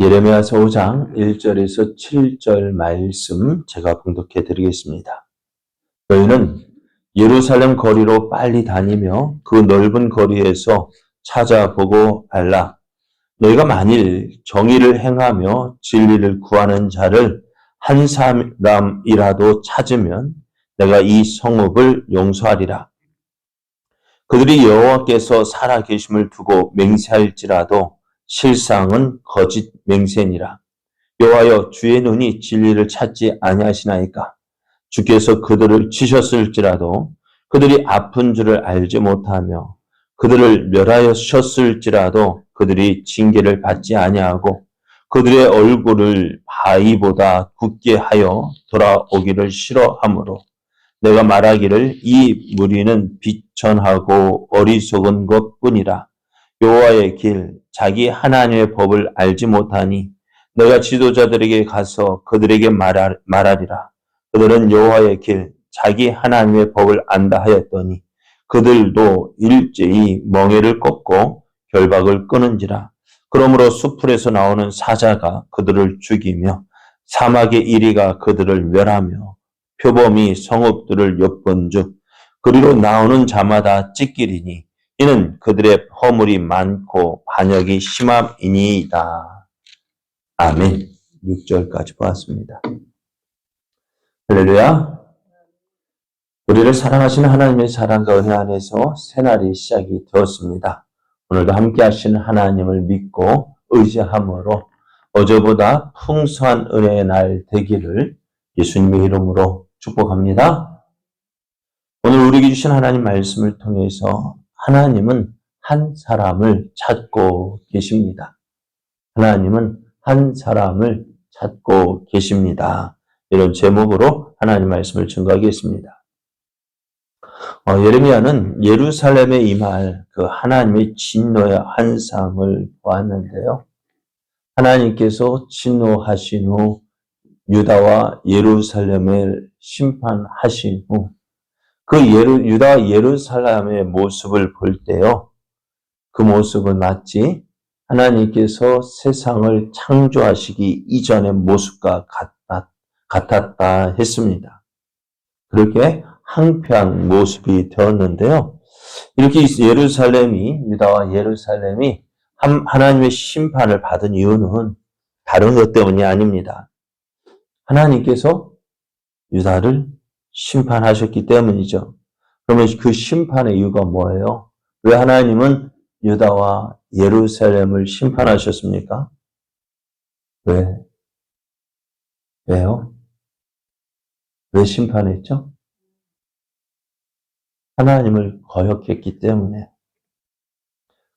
예레미야서 5장 1절에서 7절 말씀 제가 봉독해 드리겠습니다. 너희는 예루살렘 거리로 빨리 다니며 그 넓은 거리에서 찾아보고 알라. 너희가 만일 정의를 행하며 진리를 구하는 자를 한 사람이라도 찾으면 내가 이 성읍을 용서하리라. 그들이 여호와께서 살아계심을 두고 맹세할지라도 실상은 거짓 맹세니라. 여호와여, 주의 눈이 진리를 찾지 아니하시나이까? 주께서 그들을 치셨을지라도 그들이 아픈 줄을 알지 못하며 그들을 멸하셨을지라도 그들이 징계를 받지 아니하고 그들의 얼굴을 바위보다 굳게 하여 돌아오기를 싫어하므로 내가 말하기를 이 무리는 비천하고 어리석은 것뿐이라. 여호와의 길, 자기 하나님의 법을 알지 못하니 내가 지도자들에게 가서 그들에게 말하리라. 그들은 여호와의 길, 자기 하나님의 법을 안다 하였더니 그들도 일제히 멍에를 꺾고 결박을 끊은지라. 그러므로 수풀에서 나오는 사자가 그들을 죽이며 사막의 이리가 그들을 멸하며 표범이 성읍들을 엿본즉 그리로 나오는 자마다 찢기리니 이는 그들의 허물이 많고 반역이 심함이니이다. 아멘. 6절까지 보았습니다. 할렐루야. 우리를 사랑하시는 하나님의 사랑과 은혜 안에서 새날이 시작이 되었습니다. 오늘도 함께 하시는 하나님을 믿고 의지함으로 어제보다 풍성한 은혜의 날 되기를 예수님의 이름으로 축복합니다. 오늘 우리에게 주신 하나님 말씀을 통해서 하나님은 한 사람을 찾고 계십니다. 하나님은 한 사람을 찾고 계십니다. 이런 제목으로 하나님 말씀을 증거하겠습니다. 예레미야는 예루살렘에 임할 그 하나님의 진노의 환상을 보았는데요. 하나님께서 진노하신 후 유다와 예루살렘을 심판하신 후 그 유다와 예루살렘의 모습을 볼 때요. 그 모습은 마치 하나님께서 세상을 창조하시기 이전의 모습과 같았다 했습니다. 그렇게 황폐한 모습이 되었는데요. 이렇게 유다와 예루살렘이 하나님의 심판을 받은 이유는 다른 것 때문이 아닙니다. 하나님께서 유다를 심판하셨기 때문이죠. 그러면 그 심판의 이유가 뭐예요? 왜 하나님은 유다와 예루살렘을 심판하셨습니까? 왜요? 왜 심판했죠? 하나님을 거역했기 때문에.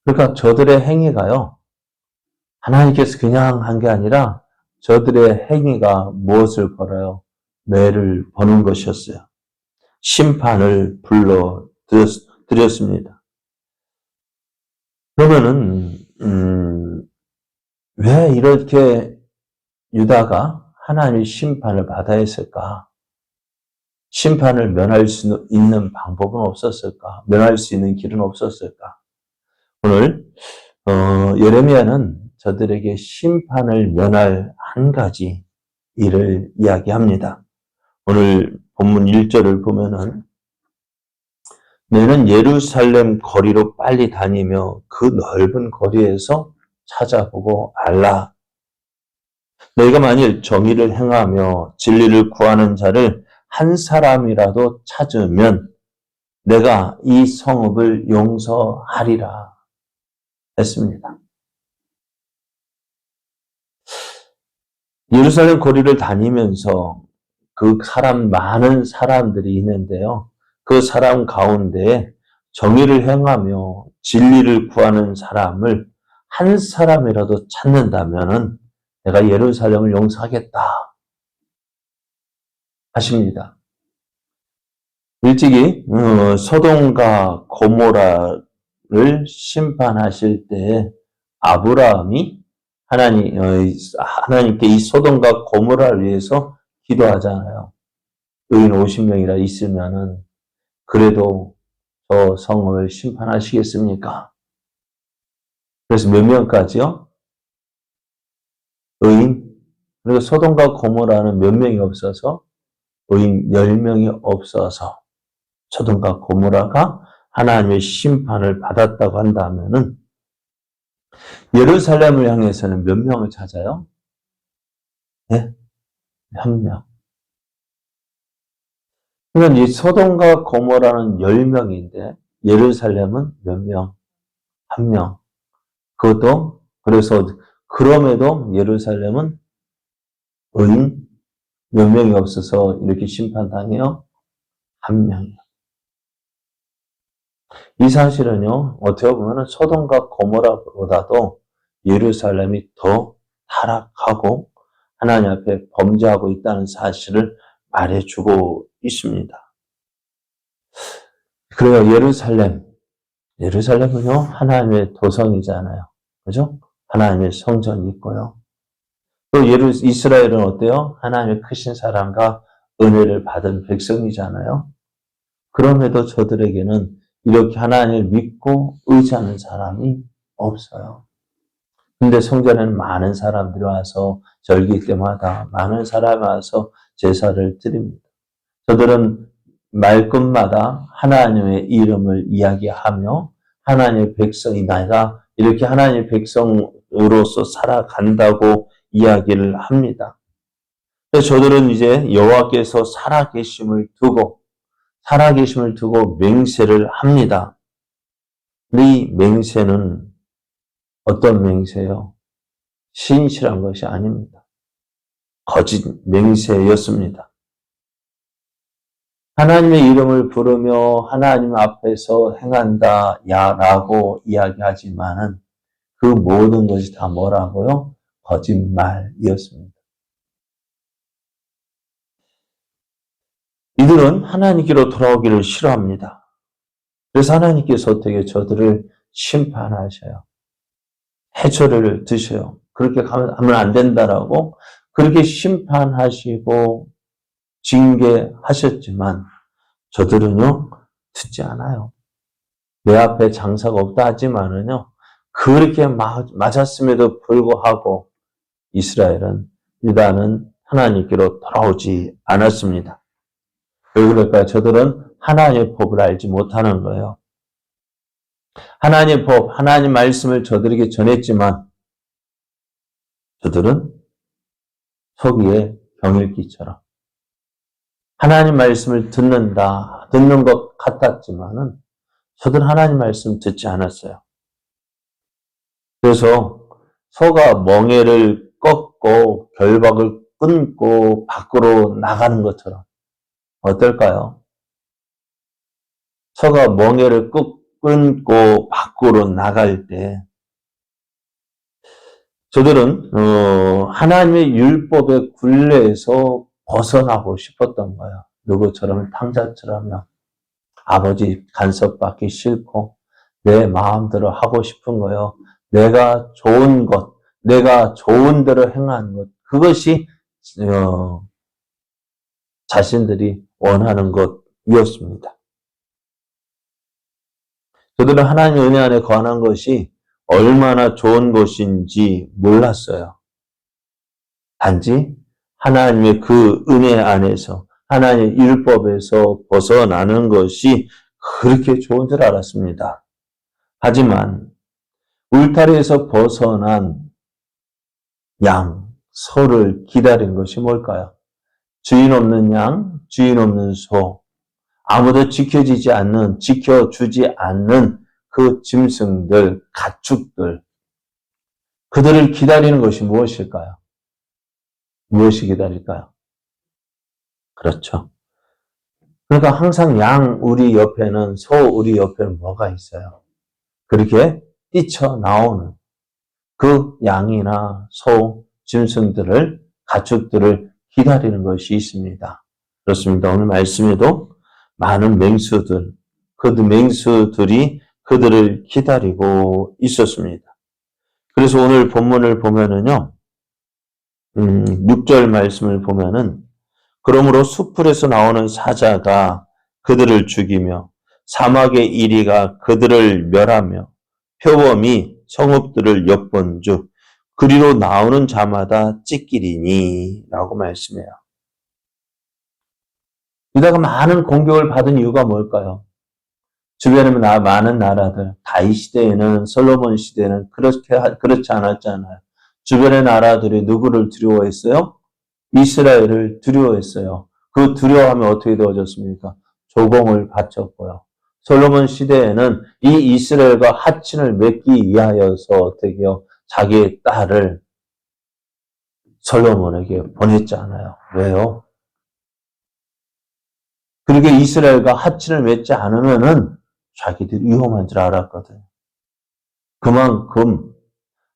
그러니까 저들의 행위가요, 하나님께서 그냥 한 게 아니라 저들의 행위가 무엇을 벌어요? 매를 버는 것이었어요. 심판을 불러드렸습니다. 그러면은 왜 이렇게 유다가 하나님의 심판을 받아야 했을까? 심판을 면할 수 있는 방법은 없었을까? 면할 수 있는 길은 없었을까? 오늘 예레미야는 저들에게 심판을 면할 한 가지 일을 이야기합니다. 오늘 본문 1절을 보면은 너는 예루살렘 거리로 빨리 다니며 그 넓은 거리에서 찾아보고 알라. 너희가 만일 정의를 행하며 진리를 구하는 자를 한 사람이라도 찾으면 내가 이 성읍을 용서하리라 했습니다. 예루살렘 거리를 다니면서 많은 사람들이 있는데요. 그 사람 가운데 정의를 행하며 진리를 구하는 사람을 한 사람이라도 찾는다면은 내가 예루살렘을 용서하겠다 하십니다. 일찍이 소돔과 고모라를 심판하실 때 아브라함이 하나님께 이 소돔과 고모라를 위해서 기도하잖아요. 의인 50명이라 있으면은 그래도 저 성을 심판하시겠습니까? 그래서 몇 명까지요? 의인, 그리고 소돔과 고모라는 몇 명이 없어서 의인 10명이 없어서 소돔과 고모라가 하나님의 심판을 받았다고 한다면은 예루살렘을 향해서는 몇 명을 찾아요? 네? 1명. 그러면 이 소돔과 고모라는 10명인데 예루살렘은 몇 명? 1명. 그것도 그래서 그럼에도 예루살렘은 의인 몇 명이 없어서 이렇게 심판당해요? 1명이요. 이 사실은요, 어떻게 보면 소돔과 고모라보다도 예루살렘이 더 타락하고 하나님 앞에 범죄하고 있다는 사실을 말해주고 있습니다. 그래요, 예루살렘은요, 하나님의 도성이잖아요. 그죠? 하나님의 성전이 있고요. 또 이스라엘은 어때요? 하나님의 크신 사랑과 은혜를 받은 백성이잖아요. 그럼에도 저들에게는 이렇게 하나님을 믿고 의지하는 사람이 없어요. 근데 성전에는 많은 사람들이 와서 절기 때마다 많은 사람이 와서 제사를 드립니다. 저들은 말끝마다 하나님의 이름을 이야기하며 하나님의 백성이 내가 이렇게 하나님의 백성으로서 살아간다고 이야기를 합니다. 그래서 저들은 이제 여호와께서 살아계심을 두고 맹세를 합니다. 이 맹세는 어떤 맹세요? 신실한 것이 아닙니다. 거짓 맹세였습니다. 하나님의 이름을 부르며 하나님 앞에서 행한다 라고 이야기하지만은 그 모든 것이 다 뭐라고요? 거짓말이었습니다. 이들은 하나님께로 돌아오기를 싫어합니다. 그래서 하나님께서 어떻게 저들을 심판하셔요. 해초를 드셔요. 그렇게 하면 안 된다라고 그렇게 심판하시고 징계하셨지만 저들은요 듣지 않아요. 내 앞에 장사가 없다 하지만은요 그렇게 맞았음에도 불구하고 유다는 하나님께로 돌아오지 않았습니다. 왜 그럴까요? 저들은 하나님의 법을 알지 못하는 거예요. 하나님의 법, 하나님 말씀을 저들에게 전했지만 저들은 속 위에 병일기처럼 하나님 말씀을 듣는 것 같았지만은 저들은 하나님 말씀 듣지 않았어요. 그래서 소가 멍에를 꺾고 결박을 끊고 밖으로 나가는 것처럼 어떨까요? 소가 멍에를 끊고 밖으로 나갈 때 저들은 하나님의 율법의 굴레에서 벗어나고 싶었던 거예요. 누구처럼 탕자처럼요. 아버지 간섭받기 싫고 내 마음대로 하고 싶은 거예요. 내가 좋은 것, 내가 좋은 대로 행하는 것, 그것이 자신들이 원하는 것이었습니다. 저들은 하나님의 은혜 안에 거하는 것이 얼마나 좋은 것인지 몰랐어요. 단지 하나님의 그 은혜 안에서 하나님의 율법에서 벗어나는 것이 그렇게 좋은 줄 알았습니다. 하지만 울타리에서 벗어난 소를 기다린 것이 뭘까요? 주인 없는 양, 주인 없는 소, 아무도 지켜주지 않는 그 짐승들, 가축들, 그들을 기다리는 것이 무엇일까요? 무엇이 기다릴까요? 그렇죠. 그러니까 항상 우리 옆에는, 소 우리 옆에는 뭐가 있어요? 그렇게 뛰쳐나오는 그 양이나 소, 짐승들을, 가축들을 기다리는 것이 있습니다. 그렇습니다. 오늘 말씀에도 많은 맹수들이 그들을 기다리고 있었습니다. 그래서 오늘 본문을 보면은요, 6절 말씀을 보면은, 그러므로 수풀에서 나오는 사자가 그들을 죽이며 사막의 이리가 그들을 멸하며 표범이 성읍들을 엿본즉 그리로 나오는 자마다 찢기리니 라고 말씀해요. 유다가 많은 공격을 받은 이유가 뭘까요? 주변에 많은 나라들, 다윗 시대에는, 솔로몬 시대에는 그렇지 않았잖아요. 주변의 나라들이 누구를 두려워했어요? 이스라엘을 두려워했어요. 그 두려워하면 어떻게 되어졌습니까? 조공을 바쳤고요. 솔로몬 시대에는 이 이스라엘과 하친을 맺기 위하여서 어떻게 해요? 자기의 딸을 솔로몬에게 보냈잖아요. 왜요? 그렇게 이스라엘과 하친을 맺지 않으면은 자기들이 위험한 줄 알았거든요. 그만큼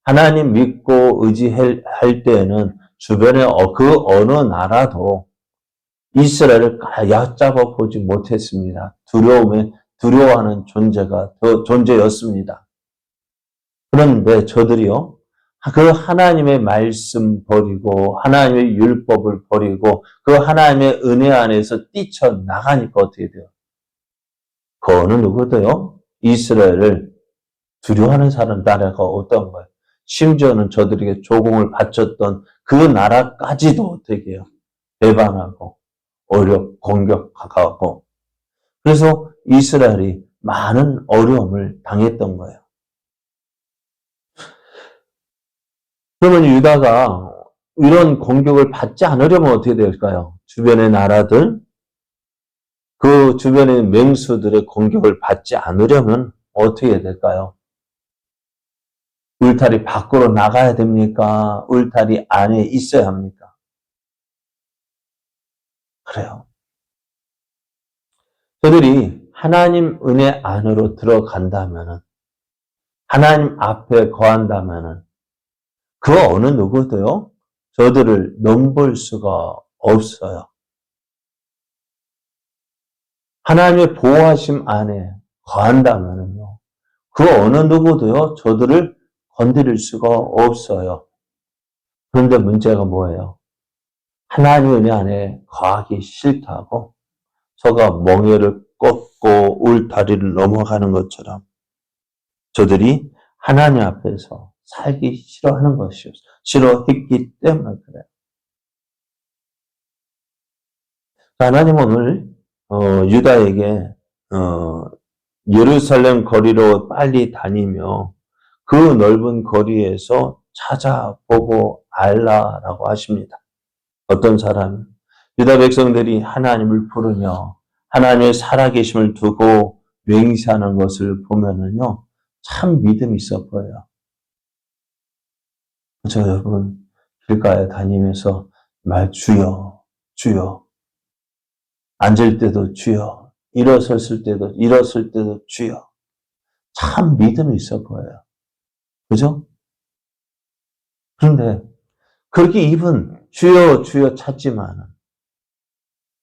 하나님 믿고 의지할 때에는 주변에 그 어느 나라도 이스라엘을 얕잡아 보지 못했습니다. 두려워하는 존재였습니다. 그런데 저들이요, 그 하나님의 말씀 버리고, 하나님의 율법을 버리고, 그 하나님의 은혜 안에서 뛰쳐나가니까 어떻게 돼요? 그 어느 누구도요, 이스라엘을 두려워하는 나라가 어떤 거예요? 심지어는 저들에게 조공을 바쳤던 그 나라까지도 어떻게 해요? 배반하고, 공격하고. 그래서 이스라엘이 많은 어려움을 당했던 거예요. 그러면 유다가 이런 공격을 받지 않으려면 어떻게 될까요? 주변의 나라들, 그 주변의 맹수들의 공격을 받지 않으려면 어떻게 될까요? 울타리 밖으로 나가야 됩니까? 울타리 안에 있어야 합니까? 그래요. 저들이 하나님 은혜 안으로 들어간다면은, 하나님 앞에 거한다면은, 그 어느 누구도요, 저들을 넘볼 수가 없어요. 하나님의 보호하심 안에 거한다면은요, 그 어느 누구도요, 저들을 건드릴 수가 없어요. 그런데 문제가 뭐예요? 하나님의 은혜 안에 거하기 싫다고 서가 멍에를 꺾고 울타리를 넘어가는 것처럼 저들이 하나님 앞에서 살기 싫어하는 것이었어요. 싫어했기 때문에 그래요. 하나님 오늘 유다에게 예루살렘 거리로 빨리 다니며 그 넓은 거리에서 찾아보고 알라라고 하십니다. 어떤 사람, 유다 백성들이 하나님을 부르며 하나님의 살아계심을 두고 맹세하는 것을 보면은요, 참 믿음이 있어 보여요. 저 여러분, 길가에 다니면서 주여, 주여. 앉을 때도 주여, 일어섰을 때도 주여. 참 믿음이 있어 보여요. 그죠? 그런데 그렇게 입은 주여, 주여 찾지만은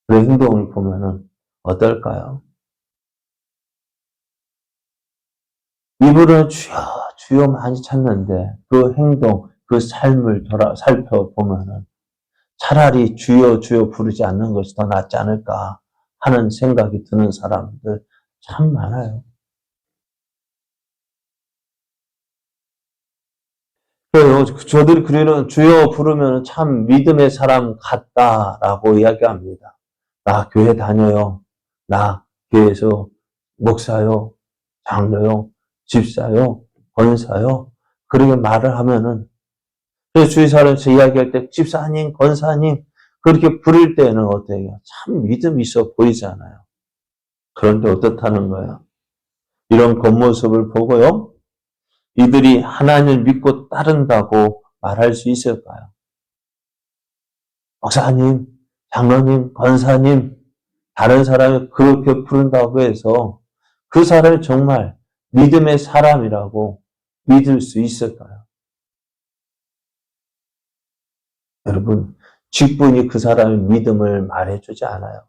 그 행동을 보면은 어떨까요? 입으로는 주여, 주여 많이 찾는데 그 행동, 그 삶을 살펴보면은 차라리 주여, 주여 부르지 않는 것이 더 낫지 않을까 하는 생각이 드는 사람들 참 많아요. 그래요. 저들이 그리는 주여 부르면 참 믿음의 사람 같다라고 이야기합니다. 나 교회 다녀요. 나 교회에서 목사요, 장로요, 집사요, 권사요. 그렇게 말을 하면은, 그래서 주위 사람에서 이야기할 때 집사님, 권사님 그렇게 부를 때는 어때요? 참 믿음이 있어 보이잖아요. 그런데 어떻다는 거야? 이런 겉모습을 보고요. 이들이 하나님을 믿고 따른다고 말할 수 있을까요? 목사님, 장로님, 권사님, 다른 사람이 그렇게 부른다고 해서 그 사람이 정말 믿음의 사람이라고 믿을 수 있을까요? 여러분, 직분이 그 사람의 믿음을 말해주지 않아요.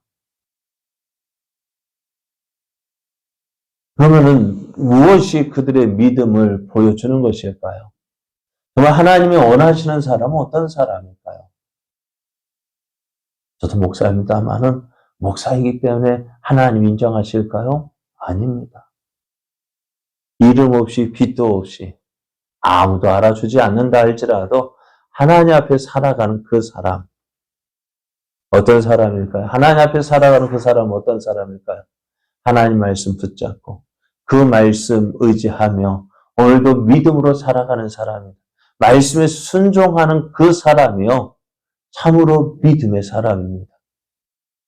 그러면은 무엇이 그들의 믿음을 보여주는 것일까요? 정말 하나님이 원하시는 사람은 어떤 사람일까요? 저도 목사입니다만은 목사이기 때문에 하나님 인정하실까요? 아닙니다. 이름 없이 빛도 없이 아무도 알아주지 않는다 할지라도 하나님 앞에 살아가는 그 사람, 어떤 사람일까요? 하나님 앞에 살아가는 그 사람은 어떤 사람일까요? 하나님 말씀 붙잡고 그 말씀 의지하며 오늘도 믿음으로 살아가는 사람입니다. 말씀에 순종하는 그 사람이요. 참으로 믿음의 사람입니다.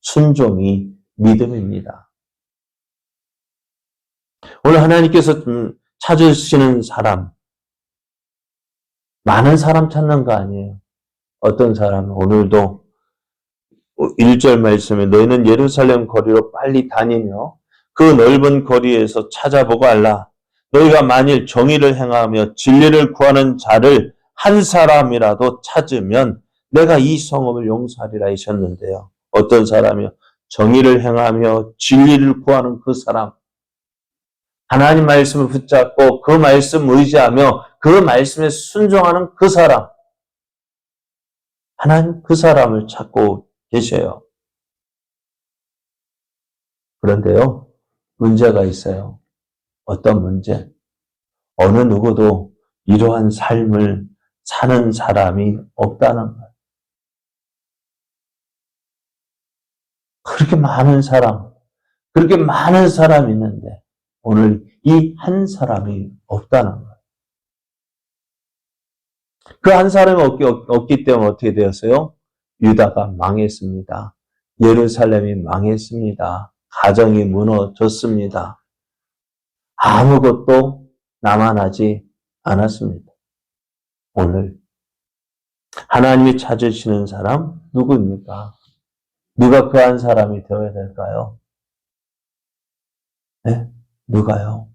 순종이 믿음입니다. 오늘 하나님께서 찾으시는 사람, 많은 사람 찾는 거 아니에요. 어떤 사람은 오늘도 1절 말씀에 너희는 예루살렘 거리로 빨리 다니며 그 넓은 거리에서 찾아보고 알라. 너희가 만일 정의를 행하며 진리를 구하는 자를 한 사람이라도 찾으면 내가 이 성읍을 용서하리라 하셨는데요. 어떤 사람이요? 정의를 행하며 진리를 구하는 그 사람. 하나님 말씀을 붙잡고 그 말씀 의지하며 그 말씀에 순종하는 그 사람. 하나님 그 사람을 찾고 계셔요. 그런데요, 문제가 있어요. 어떤 문제? 어느 누구도 이러한 삶을 사는 사람이 없다는 거예요. 그렇게 많은 사람이 있는데 오늘 이 한 사람이 없다는 거예요. 그 한 사람이 없기 때문에 어떻게 되었어요? 유다가 망했습니다. 예루살렘이 망했습니다. 가정이 무너졌습니다. 아무것도 남아나지 않았습니다. 오늘 하나님이 찾으시는 사람 누구입니까? 누가 그 한 사람이 되어야 될까요? 네? 누가요?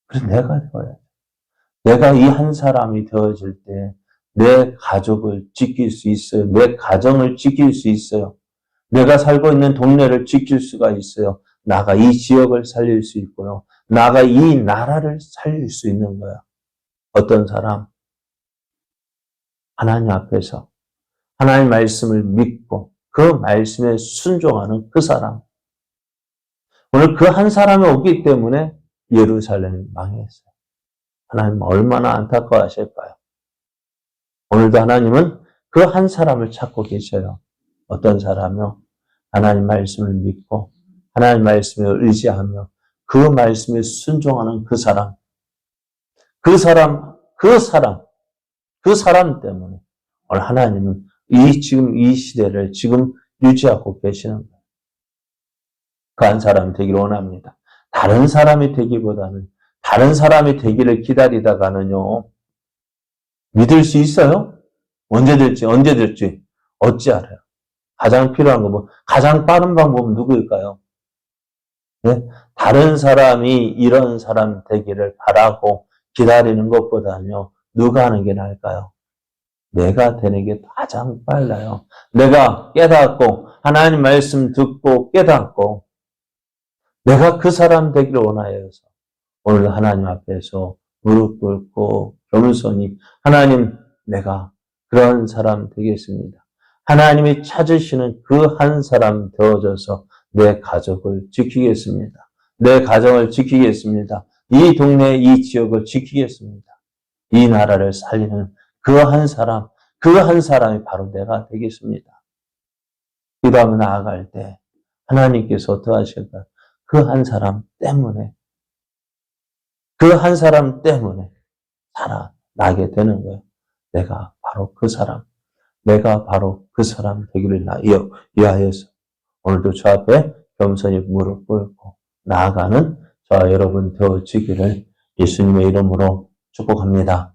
그래서 내가 되어야 돼. 내가 이 한 사람이 되어질 때 내 가족을 지킬 수 있어요. 내 가정을 지킬 수 있어요. 내가 살고 있는 동네를 지킬 수가 있어요. 나가 이 지역을 살릴 수 있고요. 나가 이 나라를 살릴 수 있는 거야. 어떤 사람? 하나님 앞에서 하나님 말씀을 믿고 그 말씀에 순종하는 그 사람. 오늘 그 한 사람이 없기 때문에 예루살렘이 망했어요. 하나님 얼마나 안타까워하실까요? 오늘도 하나님은 그 한 사람을 찾고 계셔요. 어떤 사람이요? 하나님 말씀을 믿고 하나님 말씀에 의지하며 그 말씀에 순종하는 그 사람. 그 사람 때문에 오늘 하나님은 지금 이 시대를 지금 유지하고 계시는 거예요. 그 한 사람이 되기를 원합니다. 다른 사람이 되기보다는 다른 사람이 되기를 기다리다가는요, 믿을 수 있어요? 언제 될지 어찌 알아요? 가장 필요한 거 가장 빠른 방법은 누구일까요? 네? 다른 사람이 이런 사람 되기를 바라고 기다리는 것보다는요, 누가 하는 게 나을까요? 내가 되는 게 가장 빨라요. 내가 깨닫고, 하나님 말씀 듣고 깨닫고, 내가 그 사람 되기를 원하여서, 오늘 하나님 앞에서 무릎 꿇고, 겸손히, 하나님, 내가 그런 사람 되겠습니다. 하나님이 찾으시는 그 한 사람 되어져서 내 가족을 지키겠습니다. 내 가정을 지키겠습니다. 이 동네, 이 지역을 지키겠습니다. 이 나라를 살리는 그 한 사람이 바로 내가 되겠습니다. 기도하며 나아갈 때 하나님께서 어떻게 하실까요? 그 한 사람 때문에 살아나게 되는 거예요. 내가 바로 그 사람 되기를 위하여서 오늘도 저 앞에 겸손히 무릎 꿇고 나아가는 저와 여러분 되어지기를 예수님의 이름으로 축복합니다.